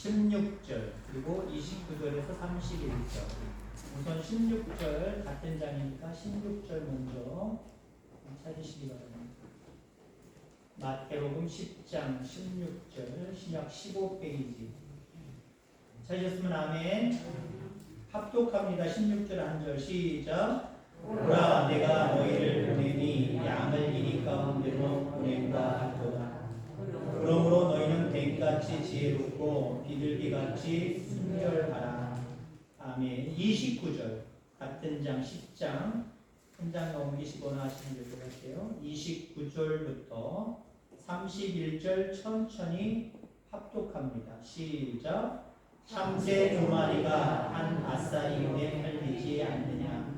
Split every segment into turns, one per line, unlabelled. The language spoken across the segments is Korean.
16절 그리고 29절에서 31절. 우선 16절 같은 장이니까 16절 먼저 찾으시기 바랍니다. 마태복음 10장 16절 신약 15페이지. 찾으셨으면 아멘. 합독합니다. 16절 한 절 시작. 보라 내가 너희를 보내니 양을 이리 가운데로 보낸다 하도다. 그러므로 너희는 뱀같이 지혜롭고 비둘기같이 순결하라. 아멘. 29절 같은 장 10장 한 장 넘기시거나 하시면 될 것 같아요. 29절부터 31절 천천히 합독합니다. 시작. 참새 두 마리가 한 앗사리온에 팔리지 않느냐.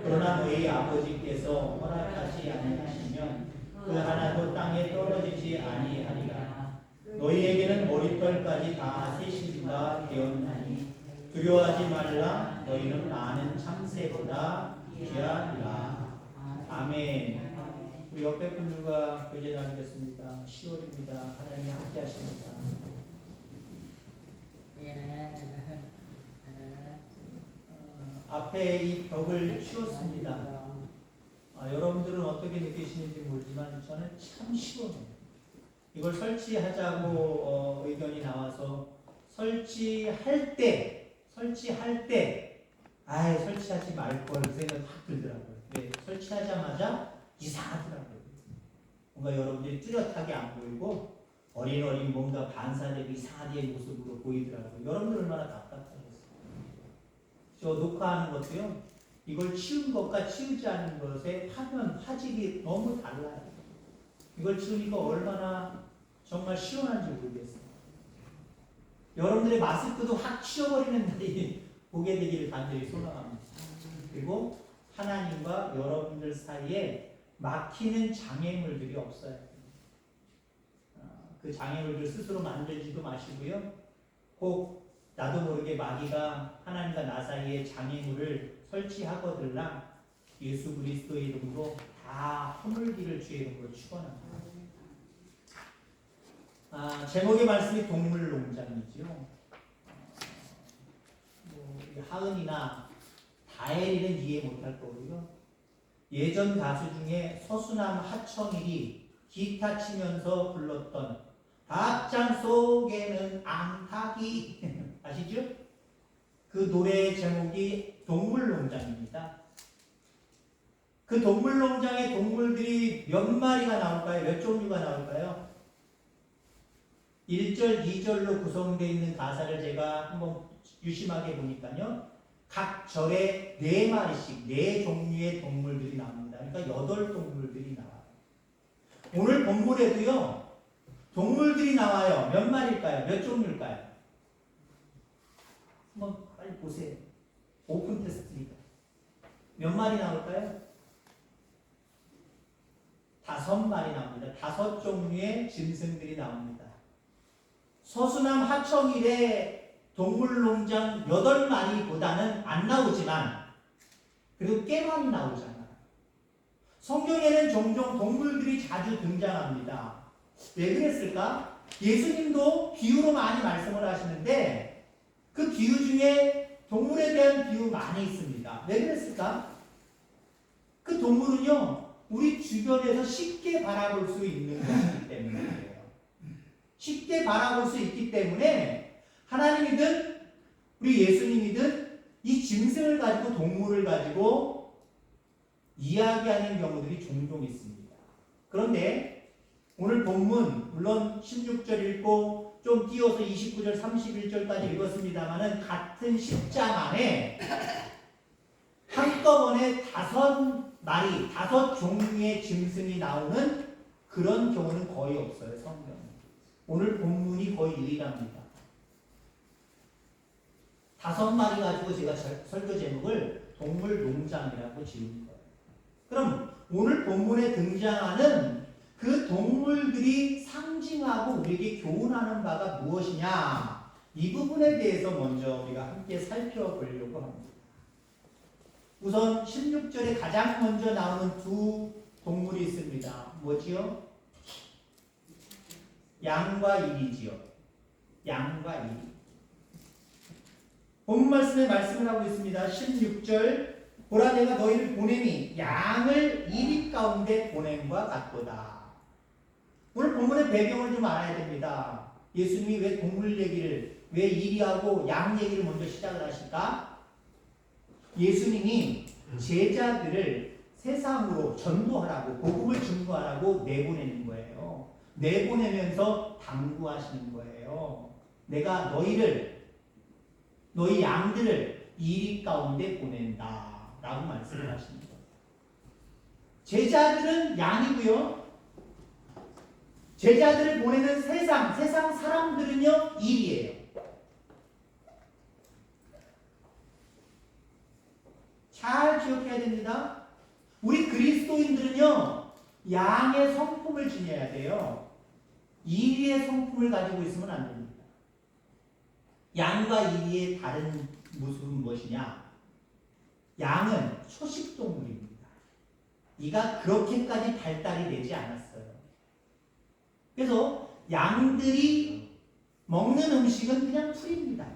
그러나 너희 아버지께서 허락하지 아니하시면 그 하나도 땅에 떨어지지 아니하리라. 너희에게는 머리털까지 다 세신바 되었나니 두려워하지 말라. 너희는 많은 참새보다 귀하리라. 아멘. 우리 옆에 분들과 교제 나누겠습니다. 10월입니다. 하나님이 함께 하십니다. 앞에 이 벽을 치웠습니다. 여러분들은 어떻게 느끼시는지 모르지만 저는 참 시원해요. 이걸 설치하자고 의견이 나와서 설치할 때 설치하지 말걸 그 생각이 확 들더라고요. 왜? 설치하자마자 이상하더라고요. 뭔가 여러분들이 뚜렷하게 안 보이고 어린 뭔가 반사되고 이상하게 모습으로 보이더라고요. 여러분들 얼마나 답답하겠어요. 저 녹화하는 것도요. 이걸 치운 것과 치우지 않은 것의 화질이 너무 달라요. 이걸 치우니까 얼마나 정말 시원한지 모르겠어요. 여러분들의 마스크도 확 치워버리는 날이 보게 되기를 간절히 소망합니다. 그리고 하나님과 여러분들 사이에 막히는 장애물들이 없어요. 그 장애물들 스스로 만들지도 마시고요. 꼭 나도 모르게 마귀가 하나님과 나 사이에 장애물을 설치하거들랑 예수 그리스도의 이름으로 다 허물기를 주의 이름으로 축원합니다. 제목의 말씀이 동물농장이죠. 하은이나 다혜리는 이해 못할 거고요. 예전 가수 중에 서수남 하청일이 기타 치면서 불렀던 닭장 속에는 암탉이 아시죠? 그 노래의 제목이 동물농장입니다. 그 동물농장의 동물들이 몇 마리가 나올까요? 몇 종류가 나올까요? 1절, 2절로 구성되어 있는 가사를 제가 한번 유심하게 보니까요. 각 절에 4마리씩 4종류의 동물들이 나옵니다. 그러니까 8동물들이 나와요. 오늘 본문에도요. 동물들이 나와요. 몇 마리일까요? 몇 종류일까요? 한번 빨리 보세요. 오픈 테스트니까. 몇 마리 나올까요? 5마리 나옵니다. 5종류의 짐승들이 나옵니다. 서수남 하청일의 동물농장 8마리보다는 안 나오지만 그래도 꽤 많이 나오잖아요. 성경에는 종종 동물들이 자주 등장합니다. 왜 그랬을까? 예수님도 비유로 많이 말씀을 하시는데 그 비유 중에 동물에 대한 비유 많이 있습니다. 왜 그랬을까? 그 동물은요, 우리 주변에서 쉽게 바라볼 수 있는 것이기 때문이에요. 쉽게 바라볼 수 있기 때문에 하나님이든 우리 예수님이든 이 짐승을 가지고 동물을 가지고 이야기하는 경우들이 종종 있습니다. 그런데 오늘 본문 물론 16절 읽고 좀 띄워서 29절 31절까지 읽었습니다만은 같은 10장 안에 한꺼번에 5마리 5종류의 짐승이 나오는 그런 경우는 거의 없어요. 성경에. 오늘 본문이 거의 유일합니다. 5마리 가지고 제가 설교 제목을 동물농장이라고 지은 거예요. 그럼 오늘 본문에 등장하는 그 동물들이 상징하고 우리에게 교훈하는 바가 무엇이냐? 이 부분에 대해서 먼저 우리가 함께 살펴보려고 합니다. 우선 16절에 가장 먼저 나오는 2 동물이 있습니다. 뭐지요? 양과 일이지요. 양과 일. 본문 말씀에 말씀을 하고 있습니다. 16절 보라 내가 너희를 보냄이 양을 이리 가운데 보냄과 같도다. 오늘 본문의 배경을 좀 알아야 됩니다. 예수님이 왜 동물 얘기를 왜 이리하고 양 얘기를 먼저 시작을 하실까? 예수님이 제자들을 세상으로 전도하라고 복음을 증거하라고 내보내는 거예요. 내보내면서 당부하시는 거예요. 내가 너희 양들을 이리 가운데 보낸다 라고 말씀을 하시는 거예요. 제자들은 양이고요. 제자들을 보내는 세상 사람들은요 일이에요. 잘 기억해야 됩니다. 우리 그리스도인들은요 양의 성품을 지녀야 돼요. 이리의 성품을 가지고 있으면 안 됩니다. 양과 이리의 다른 모습은 무엇이냐? 양은 초식동물입니다. 이가 그렇게까지 발달이 되지 않았어요. 그래서 양들이 먹는 음식은 그냥 풀입니다.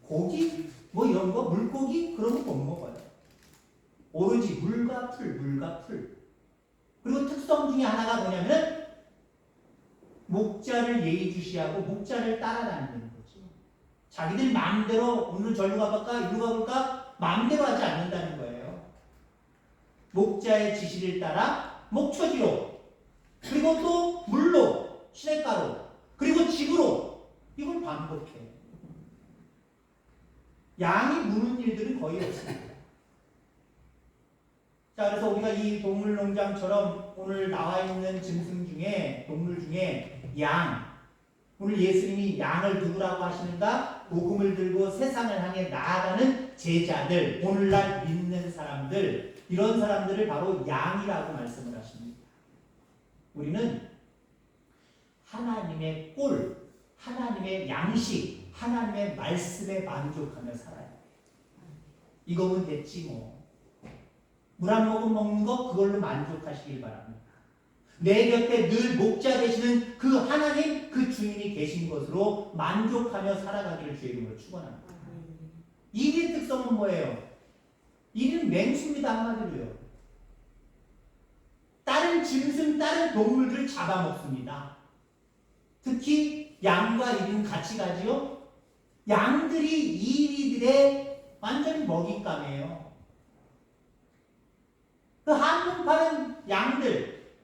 고기, 뭐 이런 거, 물고기 그런 거 못 먹어요. 오로지 물과 풀. 그리고 특성 중에 하나가 뭐냐면 목자를 예의주시하고 목자를 따라다니는 거죠. 자기들 마음대로 오늘 절로 가볼까, 일로 가볼까 마음대로 하지 않는다는 거예요. 목자의 지시를 따라 목초지로, 그리고 또 물로, 시냇가로, 그리고 집으로 이걸 반복해요. 양이 무는 일들은 거의 없습니다. 자, 그래서 우리가 이 동물농장처럼 오늘 나와 있는 짐승 중에, 동물 중에 양, 오늘 예수님이 양을 누구라고 하시는가? 복음을 들고 세상을 향해 나아가는 제자들, 오늘날 믿는 사람들, 이런 사람들을 바로 양이라고 말씀을 하십니다. 우리는 하나님의 꼴, 하나님의 양식, 하나님의 말씀에 만족하며 살아야 돼요. 이거면 됐지 뭐. 물 한 모금 먹는 거 그걸로 만족하시길 바랍니다. 내 곁에 늘 목자 되시는 그 하나님, 그 주인이 계신 것으로 만족하며 살아가기를 주의 이름으로 축원합니다. 이리의 특성은 뭐예요? 이리는 맹수입니다. 한마디로요. 다른 짐승, 다른 동물들을 잡아먹습니다. 특히 양과 이리는 같이 가지요. 양들이 이리들의 완전히 먹잇감이에요. 그 한눈 파는 양들,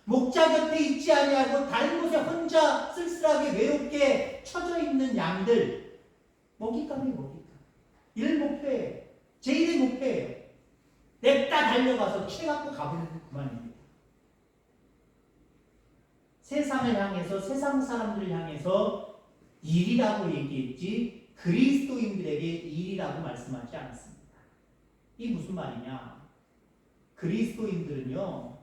목자 곁에 있지 아니하고 다른 곳에 혼자 쓸쓸하게 외롭게 처져 있는 양들, 먹잇감이에요. 먹잇감. 일 목표예요. 제1의 목표예요. 냅다 달려가서 취해갖고 가버리는 그만입니다. 세상을 향해서, 세상 사람들을 향해서 일이라고 얘기했지 그리스도인들에게 일이라고 말씀하지 않았습니다. 이게 무슨 말이냐? 그리스도인들은요,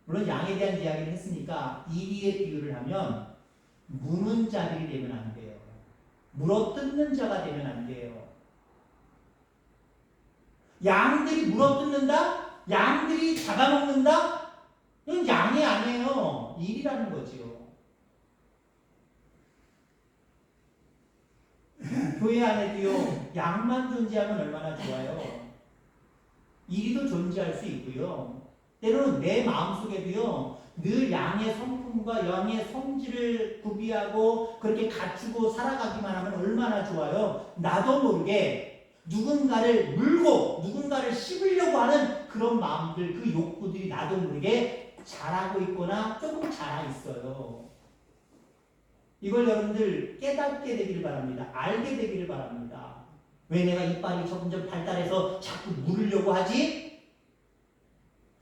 물론 양에 대한 이야기를 했으니까 이리의 비유를 하면 무는 자들이 되면 안 돼요. 물어뜯는 자가 되면 안 돼요. 양들이 물어뜯는다? 양들이 잡아먹는다? 이건 양이 아니에요. 일이라는 거지요. 교회 안에도요, 양만 존재하면 얼마나 좋아요. 일도 존재할 수 있고요. 때로는 내 마음속에도요, 늘 양의 성품과 양의 성질을 구비하고 그렇게 갖추고 살아가기만 하면 얼마나 좋아요. 나도 모르게 누군가를 물고 누군가를 씹으려고 하는 그런 마음들, 그 욕구들이 나도 모르게 자라고 있거나 조금 자라 있어요. 이걸 여러분들 깨닫게 되기를 바랍니다. 알게 되기를 바랍니다. 왜 내가 이빨이 점점 발달해서 자꾸 물으려고 하지?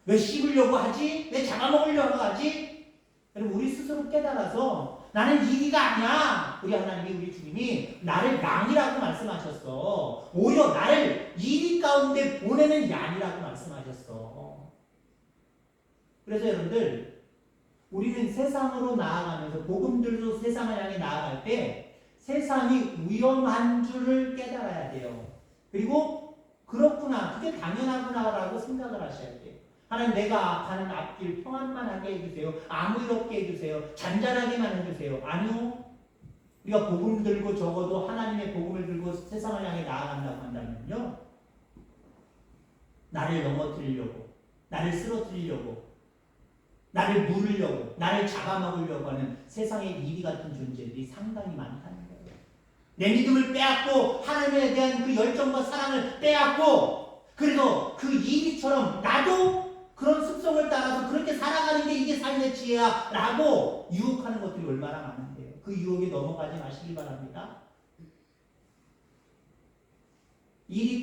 왜 씹으려고 하지? 왜 잡아먹으려고 하지? 여러분, 우리 스스로 깨달아서 나는 이리가 아니야. 우리 하나님이, 우리 주님이 나를 양이라고 말씀하셨어. 오히려 나를 이리 가운데 보내는 양이라고 말씀하셨어. 그래서 여러분들, 우리는 세상으로 나아가면서 복음들도 세상을 향해 나아갈 때 세상이 위험한 줄을 깨달아야 돼요. 그리고 그렇구나, 그게 당연하구나라고 생각을 하셔야 돼요. 하나님, 내가 가는 앞길 평안만 하게 해주세요. 아무 일 없게 해주세요. 잔잔하게만 해주세요. 아니요. 우리가 복음 들고 적어도 하나님의 복음을 들고 세상을 향해 나아간다고 한다면요, 나를 넘어뜨리려고, 나를 쓰러뜨리려고, 나를 물으려고, 나를 잡아먹으려고 하는 세상의 이리 같은 존재들이 상당히 많다는 거예요. 내 믿음을 빼앗고 하나님에 대한 그 열정과 사랑을 빼앗고, 그래서 그 이리처럼 나도 그런 습성을 따라서 그렇게 살아가는 게 이게 삶의 지혜야 라고 유혹하는 것들이 얼마나 많은데요. 그 유혹에 넘어가지 마시길 바랍니다. 이리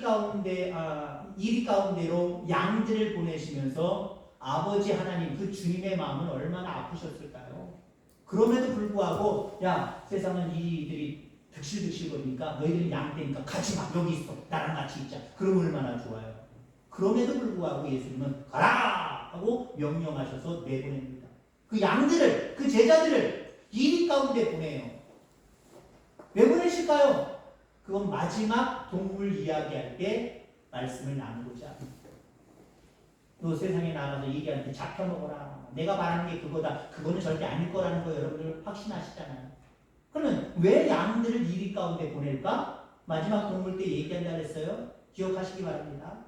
가운데로 양들을 보내시면서 아버지 하나님, 그 주님의 마음은 얼마나 아프셨을까요? 그럼에도 불구하고, 야, 세상은 이들이 득실득실 거리니까 너희들은 양떼니까 같이 막 여기 있어, 나랑 같이 있자. 그럼 얼마나 좋아요. 그럼에도 불구하고 예수님은 가라 하고 명령하셔서 내보냅니다. 그 양들을, 그 제자들을 이리 가운데 보내요. 왜 보내실까요? 그건 마지막 동물 이야기할 때 말씀을 나누고자. 너 세상에 나가서 이리한테 잡혀 먹어라. 내가 말하는 게 그거다. 그거는 절대 아닐 거라는 거 여러분들 확신하시잖아요. 그러면 왜 양들을 이리 가운데 보낼까? 마지막 동물 때 얘기한다 그랬어요. 기억하시기 바랍니다.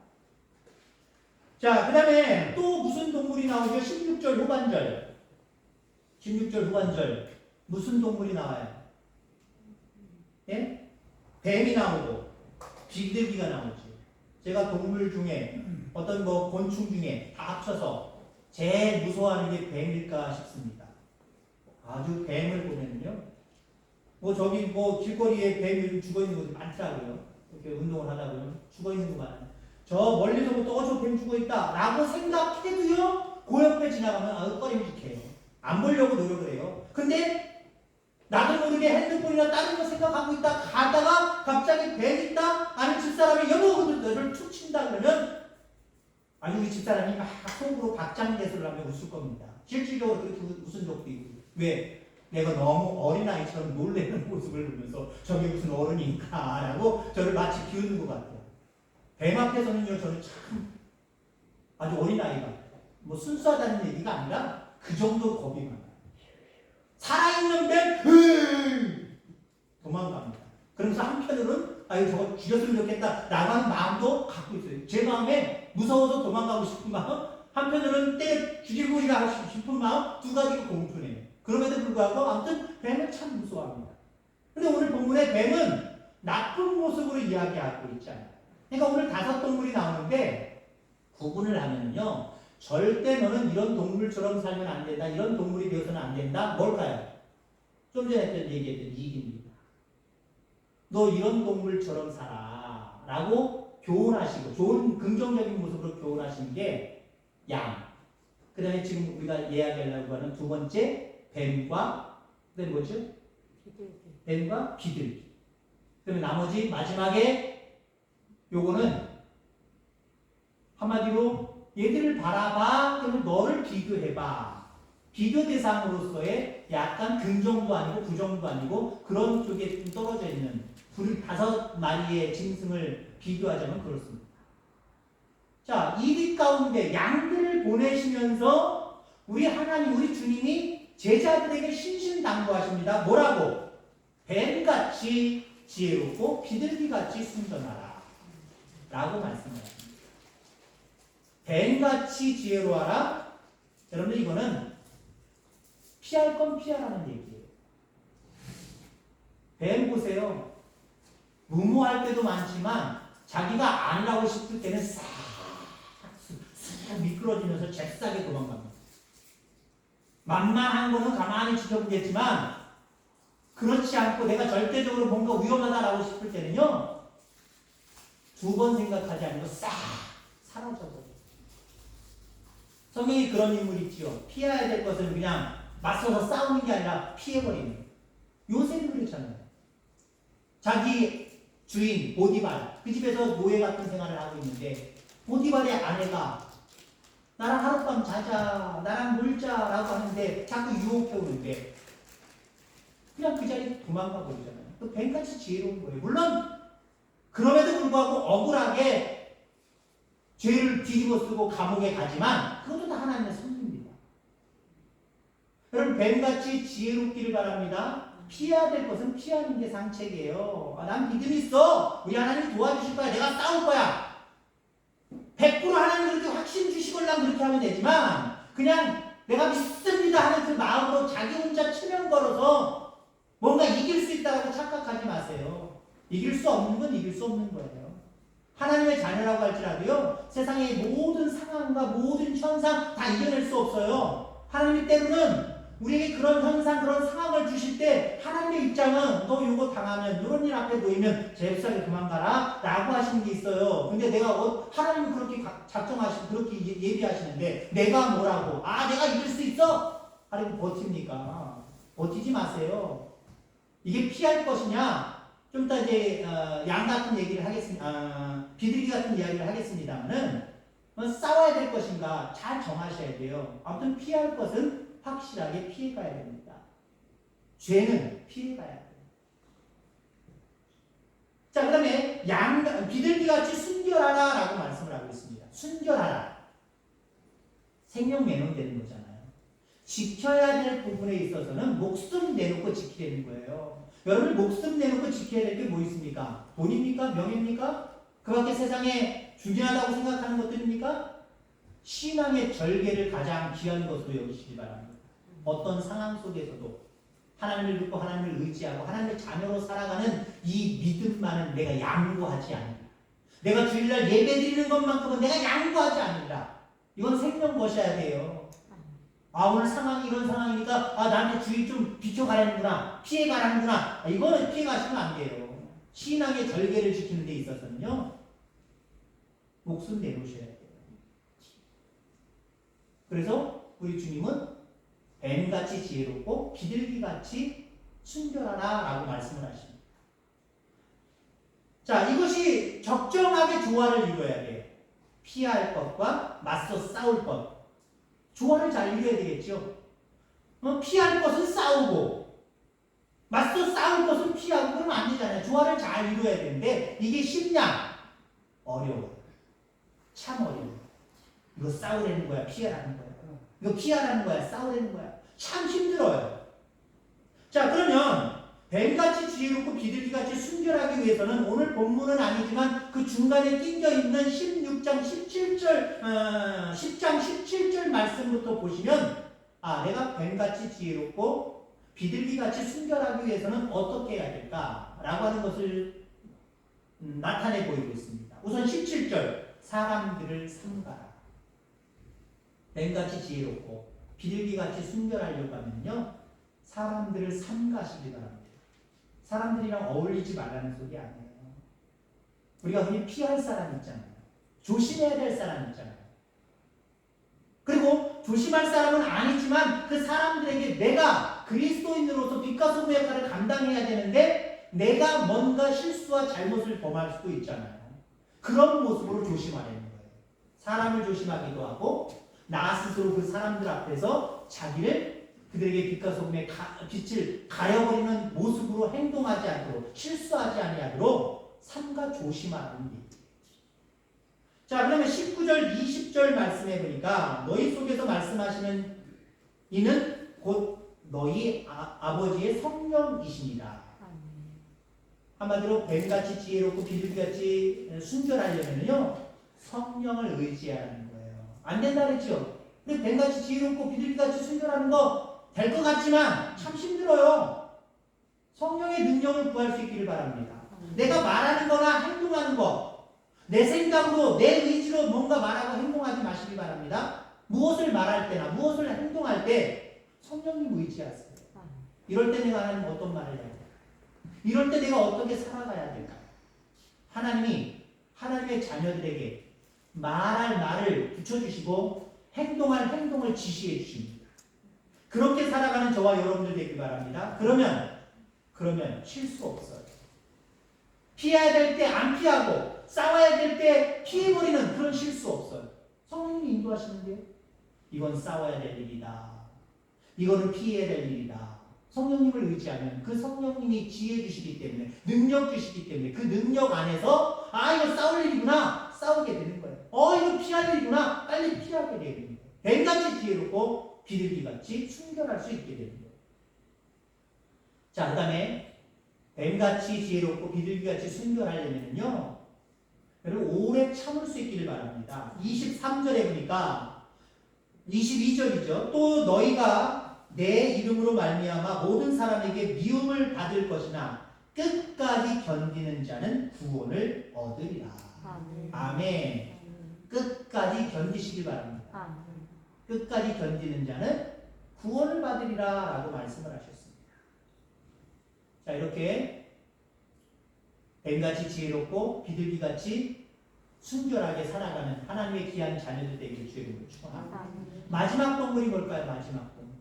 자, 그 다음에 또 무슨 동물이 나오죠? 16절 후반절. 16절 후반절. 무슨 동물이 나와요? 예? 뱀이 나오고 비둘기가 나오죠. 제가 동물 중에 어떤 곤충 중에 다 합쳐서 제일 무서워하는 게 뱀일까 싶습니다. 아주 뱀을 보면요. 저기 길거리에 뱀이 죽어 있는 곳이 많더라고요. 이렇게 운동을 하다 보면 죽어 있는 거 많아요. 저 멀리서부터 저 뱀 죽어 있다 라고 생각해도요, 그 옆에 지나가면 꺼림직해요. 안 보려고 노력을 해요. 근데 나도 모르게 핸드폰이나 다른 거 생각하고 있다 가다가 갑자기 뱀 있다 아는 집사람이 여보 너를 툭 친다 그러면 아니 우리 집사람이 막 속으로 박장대소를 하며 웃을 겁니다. 실질적으로 그렇게 웃은 적도 있고. 왜? 내가 너무 어린아이처럼 놀래는 모습을 보면서 저게 무슨 어른인가 라고 저를 마치 비웃는 것 같아요. 뱀 앞에서는요, 저는 참 아주 어린아이가 순수하다는 얘기가 아니라 그 정도 겁이 많아요. 살아있는 뱀 도망갑니다. 그러면서 한편으로는 아유 저거 죽였으면 좋겠다 라고 하는 마음도 갖고 있어요. 제 마음에 무서워서 도망가고 싶은 마음, 한편으로는 때려 죽이고 싶은 마음, 두 가지가 공존해요. 그럼에도 불구하고 아무튼 뱀을 참 무서워합니다. 근데 오늘 본문의 뱀은 나쁜 모습으로 이야기하고 있잖아요. 그러니까 오늘 5 동물이 나오는데 구분을 하면요, 절대 너는 이런 동물처럼 살면 안 된다, 이런 동물이 되어서는 안 된다. 뭘까요? 좀 전에 얘기했던 이익입니다. 너 이런 동물처럼 살아 라고 교훈하시고 좋은 긍정적인 모습으로 교훈하신 게 양, 그 다음에 지금 우리가 이야기하려고 하는 두 번째 뱀과, 그 다음에 뭐죠? 뱀과 비둘기. 그 다음에 나머지 마지막에 요거는 한마디로 얘들을 바라봐, 그러면 너를 비교해봐. 비교 대상으로서의 약간 긍정도 아니고 부정도 아니고 그런 쪽에 좀 떨어져 있는 5 마리의 짐승을 비교하자면 그렇습니다. 자, 이리 가운데 양들을 보내시면서 우리 하나님, 우리 주님이 제자들에게 신신당부하십니다. 뭐라고? 뱀같이 지혜롭고 비둘기같이 순전하라 라고 말씀하십니다. 뱀같이 지혜로워라. 여러분들 이거는 피할 건 피하라는 얘기예요. 뱀 보세요. 무모할 때도 많지만 자기가 안 하고 싶을 때는 싹 미끄러지면서 잽싸게 도망갑니다. 만만한 거는 가만히 지켜보겠지만 그렇지 않고 내가 절대적으로 뭔가 위험하다라고 싶을 때는요, 2번 생각하지 않고 싹 사라져버려요. 성경이 그런 인물이 있지요. 피해야 될 것을 그냥 맞서서 싸우는 게 아니라 피해버리는. 요셉은 그렇잖아요. 자기 주인 보디발, 그 집에서 노예 같은 생활을 하고 있는데 보디발의 아내가 나랑 하룻밤 자자, 나랑 놀자라고 하는데 자꾸 유혹해 오는데 그냥 그 자리에 도망가 버리잖아요. 또 뱀같이 지혜로운 거예요. 물론 그럼에도 불구하고 억울하게 죄를 뒤집어 쓰고 감옥에 가지만 그것도 다 하나님의 섭리입니다. 여러분 뱀같이 지혜롭기를 바랍니다. 피해야 될 것은 피하는 게 상책이에요. 난 믿음 있어. 우리 하나님 도와주실 거야. 내가 싸울 거야. 100% 하나님 그렇게 확신 주시걸랑 그렇게 하면 되지만 그냥 내가 믿습니다 하는 그 마음으로 자기 혼자 치명 걸어서 뭔가 이길 수 있다고 착각하지 마세요. 이길 수 없는 건 이길 수 없는 거예요. 하나님의 자녀라고 할지라도요, 세상의 모든 상황과 모든 현상 다 이겨낼 수 없어요. 하나님이 때로는 우리에게 그런 현상, 그런 상황을 주실 때 하나님의 입장은 너 이거 당하면, 이런 일 앞에 놓이면 제사를 도망가라 라고 하시는 게 있어요. 근데 내가 하나님은 그렇게 작정하시고 그렇게 예비하시는데 내가 뭐라고? 내가 이길 수 있어? 하나님 버팁니까? 버티지 마세요. 이게 피할 것이냐? 좀 이따 이제 양 같은 얘기를 하겠습니다. 비둘기 같은 이야기를 하겠습니다만은 싸워야 될 것인가 잘 정하셔야 돼요. 아무튼 피할 것은 확실하게 피해가야 됩니다. 죄는 피해가야 돼요. 자, 그 다음에 비둘기같이 순결하라 라고 말씀을 하고 있습니다. 순결하라. 생명 매너되는 거잖아요. 지켜야 될 부분에 있어서는 목숨 내놓고 지키려는 거예요. 여러분 목숨 내놓고 지켜야 될 게 뭐 있습니까? 돈입니까? 명예입니까? 그 밖에 세상에 중요하다고 생각하는 것들입니까? 신앙의 절개를 가장 귀한 것으로 여기시기 바랍니다. 어떤 상황 속에서도 하나님을 믿고 하나님을 의지하고 하나님의 자녀로 살아가는 이 믿음만은 내가 양보하지 않는다. 내가 주일날 예배 드리는 것만큼은 내가 양보하지 않는다. 이건 생명 거셔야 돼요. 오늘 상황이 이런 상황이니까 나한테 주의 좀 비켜가라는구나. 피해가라는구나. 이거는 피해가시면 안 돼요. 신앙의 절개를 지키는 데 있어서는요. 목숨 내놓으셔야 돼요. 그래서 우리 주님은 뱀같이 지혜롭고 비둘기같이 순결하라 라고 말씀을 하십니다. 자, 이것이 적정하게 조화를 이루어야 돼요. 피할 것과 맞서 싸울 것. 조화를 잘 이루어야 되겠죠. 피할 것은 싸우고 맞서 싸울 것은 피하고 그러면 안 되잖아요. 조화를 잘 이루어야 되는데 이게 쉽냐? 어려워. 참 어려워. 이거 싸우라는 거야? 피하라는 거야? 이거 피하라는 거야? 싸우라는 거야? 참 힘들어요. 자, 그러면 뱀같이 지혜롭고 비둘기같이 순결하기 위해서는 오늘 본문은 아니지만 그 중간에 낑겨있는 16장 17절 10장 17절 말씀부터 보시면 내가 뱀같이 지혜롭고 비둘기같이 순결하기 위해서는 어떻게 해야 될까? 라고 하는 것을 나타내 보이고 있습니다. 우선 17절 사람들을 삼가라. 뱀같이 지혜롭고 비둘기같이 순결하려고 하면요 사람들을 삼가시기 바랍니다. 사람들이랑 어울리지 말라는 소리 아니에요. 우리가 흔히 피할 사람 있잖아요. 조심해야 될 사람 있잖아요. 그리고 조심할 사람은 아니지만 그 사람들에게 내가 그리스도인으로서 빛과 소금의 역할을 감당해야 되는데 내가 뭔가 실수와 잘못을 범할 수도 있잖아요. 그런 모습으로 조심하라는 거예요. 사람을 조심하기도 하고 나 스스로 그 사람들 앞에서 자기를 그들에게 빛과 소금의 빛을 가려버리는 모습으로 행동하지 않도록 실수하지 아니하도록 삼가 조심하라는 얘기예요. 자, 그러면 19절 20절 말씀해 보니까 너희 속에서 말씀하시는 이는 곧 너희 아버지의 성령이시니라. 한마디로 뱀같이 지혜롭고 비둘기같이 순결하려면요 성령을 의지하는 거예요. 안 된다 그랬죠? 근데 뱀같이 지혜롭고 비둘기같이 순결하는 거 될 것 같지만 참 힘들어요. 성령의 능력을 구할 수 있기를 바랍니다. 내가 말하는 거나 행동하는 거 내 생각으로 내 의지로 뭔가 말하고 행동하지 마시기 바랍니다. 무엇을 말할 때나 무엇을 행동할 때 성령님 의지하세요. 이럴 때 내가 하나님 어떤 말을 해야 될까? 이럴 때 내가 어떻게 살아가야 될까? 하나님이 하나님의 자녀들에게 말할 말을 붙여주시고 행동할 행동을 지시해 주십니다. 그렇게 살아가는 저와 여러분들 되길 바랍니다. 그러면 실수 없어요. 피해야 될 때 안 피하고 싸워야 될 때 피해버리는 그런 실수 없어요. 성령님이 인도하시는데요. 이건 싸워야 될 일이다. 이거는 피해야 될 일이다. 성령님을 의지하면 그 성령님이 지혜 주시기 때문에 능력 주시기 때문에 그 능력 안에서 이거 싸울 일이구나 싸우게 되는 거예요. 이거 피할 일이구나 빨리 피하게 되는 거예요. 뱀같이 지혜롭고 비둘기같이 순결할 수 있게 되는 거예요. 자, 그 다음에 뱀같이 지혜롭고 비둘기같이 순결하려면요, 여러분 오래 참을 수 있기를 바랍니다. 23절에 보니까 22절이죠. 또 너희가 내 이름으로 말미암아 모든 사람에게 미움을 받을 것이나 끝까지 견디는 자는 구원을 얻으리라. 아멘. 끝까지 견디시길 바랍니다. 끝까지 견디는 자는 구원을 받으리라 라고 말씀을 하셨습니다. 자, 이렇게 뱀같이 지혜롭고 비둘기같이 순결하게 살아가는 하나님의 귀한 자녀들 되기를 주의 이름으로 축원합니다. 마지막 동물이 뭘까요? 마지막 동물.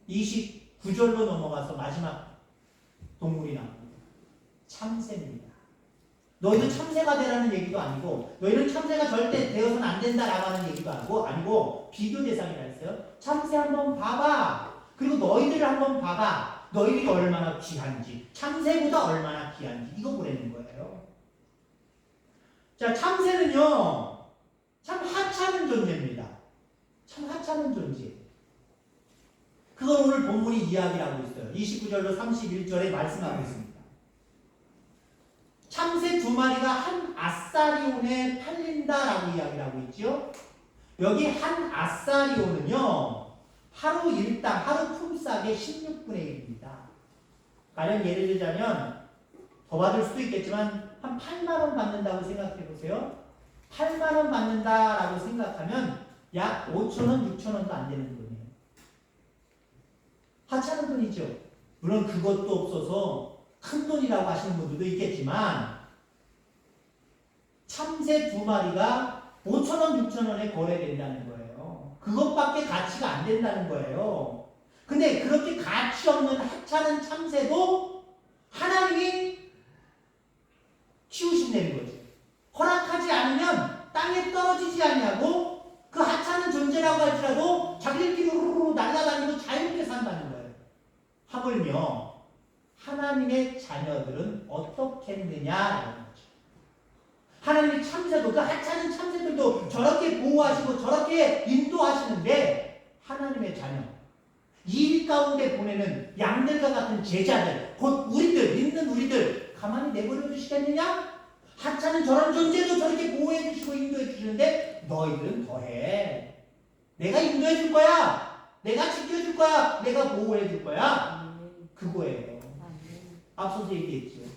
29절로 넘어가서 마지막 동물이 나옵니다. 참새입니다. 너희도 참새가 되라는 얘기도 아니고, 너희는 참새가 절대 되어서는 안 된다라고 하는 얘기도 아니고 비교 대상이라 했어요. 참새 한번 봐봐. 그리고 너희들을 한번 봐봐. 너희들이 얼마나 귀한지, 참새보다 얼마나 귀한지 이거 보라는 거예요. 자, 참새는요, 참 하찮은 존재입니다. 참 하찮은 존재. 그걸 오늘 본문이 이야기하고 있어요. 29절로 31절에 말씀하고 있습니다. 참새 2마리가 한 아사리온에 팔린다라고 이야기를 하고 있죠. 여기 한 아사리온은요, 하루 일당, 하루 품삯의 16분의 1입니다. 가령 예를 들자면 더 받을 수도 있겠지만 한 8만 원 받는다고 생각해 보세요. 8만 원 받는다라고 생각하면 약 5천 원, 6천 원도 안 되는 돈이에요. 하찮은 돈이죠. 물론 그것도 없어서 큰 돈이라고 하시는 분들도 있겠지만 참새 2마리가 5천 원, 6천 원에 거래된다는 거예요. 그것밖에 가치가 안 된다는 거예요. 근데 그렇게 가치 없는 하찮은 참새도 하나님이 키우신다는 거죠. 허락하지 않으면 땅에 떨어지지 않냐고 그 하찮은 존재라고 할지라도 자기들끼리 우르르 날아다니고 자유롭게 산다는 거예요. 하물며 하나님의 자녀들은 어떻겠느냐라는 거죠. 하나님의 참새도, 그 하찮은 참새들도 저렇게 보호하시고 저렇게 인도하시는데 하나님의 자녀, 이 가운데 보내는 양들과 같은 제자들, 곧 우리들, 믿는 우리들 가만히 내버려 두시겠느냐? 하찮은 저런 존재도 저렇게 보호해 주시고 인도해 주시는데 너희들은 더해. 내가 인도해 줄 거야. 내가 지켜줄 거야. 내가 보호해 줄 거야. 그거예요. 앞서서 얘기했죠.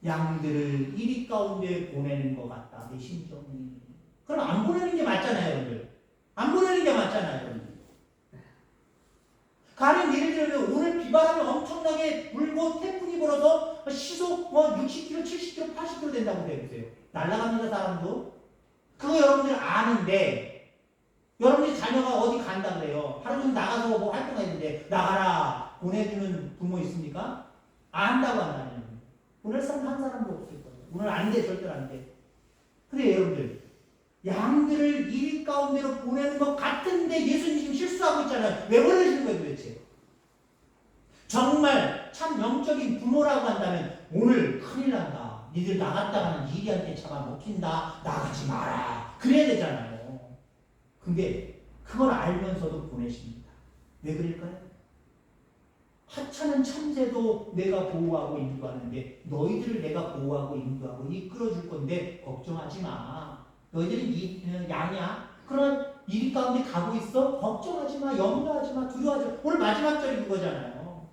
양들을 이리 가운데 보내는 것 같다. 내 심정이. 그럼 안 보내는 게 맞잖아요, 여러분들. 안 보내는 게 맞잖아요, 여러분들. 가령 예를 들면 오늘 비바람이 엄청나게 불고 태풍이 불어서 시속 60km, 70km, 80km 된다고 해보세요. 날아갑니다, 사람도. 그거 여러분들 아는데 여러분들 자녀가 어디 간다 그래요. 하루 종일 나가서 뭐 활동했는데 나가라 보내주는 부모 있습니까? 안 한다고 한다면 보낼 사람 한 사람도 없을 거예요. 오늘 안 돼, 절대로 안 돼. 근데 여러분들 양들을 일 가운데로 보내는 것 같은데 예수님 지금 실수하고 있잖아요. 왜 보내시는 거예요 도대체? 정말 참 영적인 부모라고 한다면 오늘 큰일 난다. 니들 나갔다가는 이리한테 잡아먹힌다. 나가지 마라. 그래야 되잖아요. 근데 그걸 알면서도 보내십니다. 왜 그럴까요? 하찮은 참새도 내가 보호하고 인도하는데 너희들을 내가 보호하고 인도하고 이끌어줄 건데 걱정하지 마. 너희들은 양이야. 그러나 일 가운데 가고 있어. 걱정하지 마. 염려하지 마. 두려워하지 마. 오늘 마지막 절이 그거잖아요.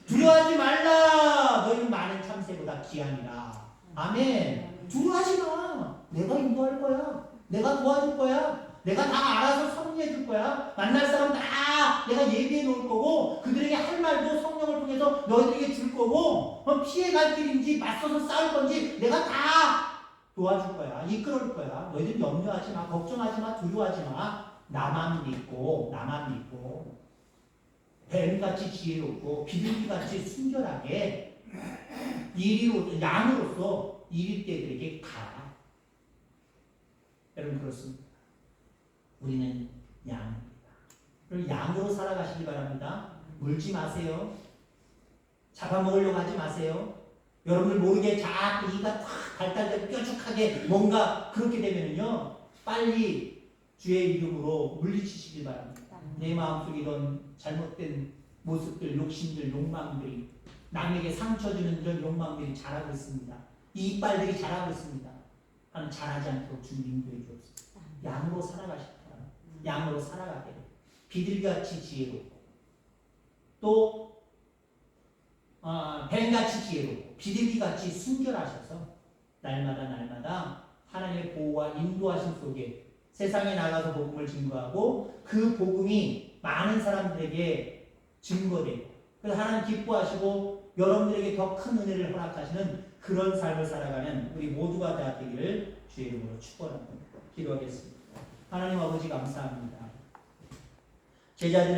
두려워하지 말라. 너희는 많은 참새보다 귀하니라. 아멘. 두려워하지 마. 내가 인도할 거야. 내가 도와줄 거야. 내가 다 알아서 섭리해 줄 거야. 만날 사람 다 내가 예비해 놓을 거고 그들에게 할 말도 성령을 통해서 너희들에게 줄 거고 피해갈 길인지 맞서서 싸울 건지 내가 다 도와줄 거야. 이끌어줄 거야. 너희들 염려하지 마. 걱정하지 마. 두려워하지 마. 나만 믿고 뱀같이 지혜롭고 비둘기같이 순결하게 양으로서 이리 때들에게 가라. 여러분 그렇습니다. 우리는 양입니다. 그럼 양으로 살아가시기 바랍니다. 물지 마세요. 잡아먹으려고 하지 마세요. 여러분들 모르게 자꾸 이가 탁 발달되고 뾰족하게 뭔가 그렇게 되면은요 빨리 주의 이름으로 물리치시길 바랍니다. 내 마음속에 이런 잘못된 모습들, 욕심들, 욕망들이 남에게 상처 주는 이런 욕망들이 자라고 있습니다. 이 이빨들이 자라고 있습니다. 하나님 자라지 않도록 주님 인도해 주옵소서. 양으로 살아가십니다. 양으로 살아가게 비둘기같이 지혜롭고 또 뱀같이 지혜롭고 비둘기같이 순결하셔서 날마다 하나님의 보호와 인도하심 속에 세상에 나가서 복음을 증거하고 그 복음이 많은 사람들에게 증거되고 그래서 하나님 기뻐하시고 여러분들에게 더 큰 은혜를 허락하시는 그런 삶을 살아가는 우리 모두가 다 되기를 주의 이름으로 축원합니다. 기도하겠습니다. 하나님 아버지 감사합니다. 제자들